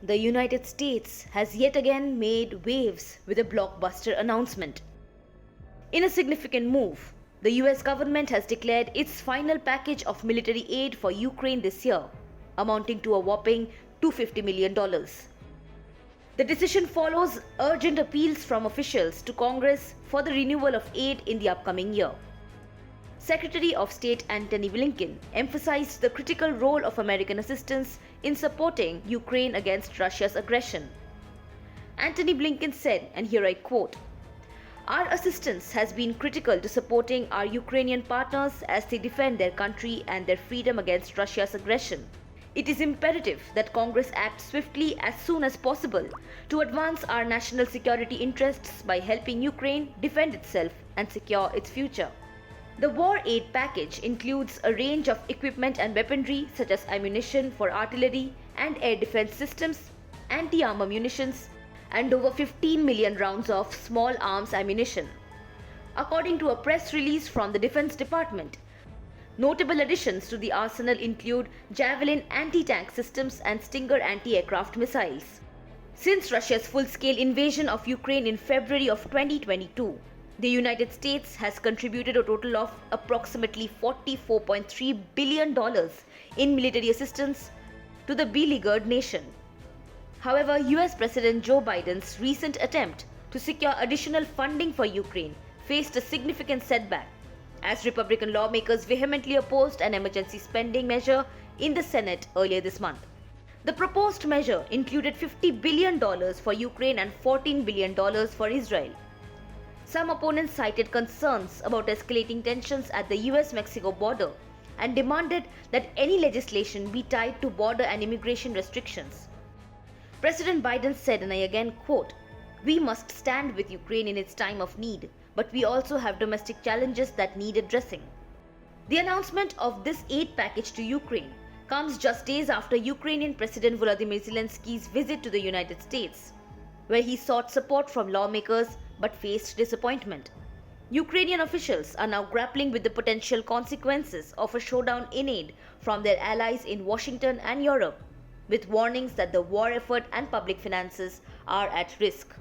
The United States has yet again made waves with a blockbuster announcement. In a significant move, the US government has declared its final package of military aid for Ukraine this year, amounting to a whopping $250 million. The decision follows urgent appeals from officials to Congress for the renewal of aid in the upcoming year. Secretary of State Antony Blinken emphasized the critical role of American assistance in supporting Ukraine against Russia's aggression. Antony Blinken said, and here I quote, "Our assistance has been critical to supporting our Ukrainian partners as they defend their country and their freedom against Russia's aggression. It is imperative that Congress act swiftly as soon as possible to advance our national security interests by helping Ukraine defend itself and secure its future." The war aid package includes a range of equipment and weaponry such as ammunition for artillery and air defense systems, anti-armor munitions, and over 15 million rounds of small arms ammunition. According to a press release from the Defense Department, notable additions to the arsenal include Javelin anti-tank systems and Stinger anti-aircraft missiles. Since Russia's full-scale invasion of Ukraine in February of 2022, the United States has contributed a total of approximately $44.3 billion in military assistance to the beleaguered nation. However, US President Joe Biden's recent attempt to secure additional funding for Ukraine faced a significant setback, as Republican lawmakers vehemently opposed an emergency spending measure in the Senate earlier this month. The proposed measure included $50 billion for Ukraine and $14 billion for Israel. Some opponents cited concerns about escalating tensions at the US-Mexico border and demanded that any legislation be tied to border and immigration restrictions. President Biden said, and I again quote, "We must stand with Ukraine in its time of need, but we also have domestic challenges that need addressing." The announcement of this aid package to Ukraine comes just days after Ukrainian President Volodymyr Zelensky's visit to the United States, where he sought support from lawmakers but faced disappointment. Ukrainian officials are now grappling with the potential consequences of a showdown in aid from their allies in Washington and Europe, with warnings that the war effort and public finances are at risk.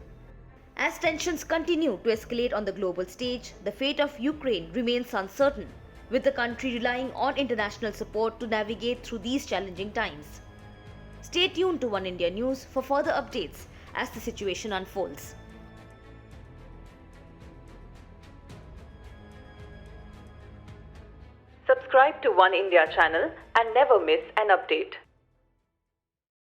As tensions continue to escalate on the global stage, the fate of Ukraine remains uncertain, with the country relying on international support to navigate through these challenging times. Stay tuned to Oneindia News for further updates as the situation unfolds. Subscribe to Oneindia channel and never miss an update.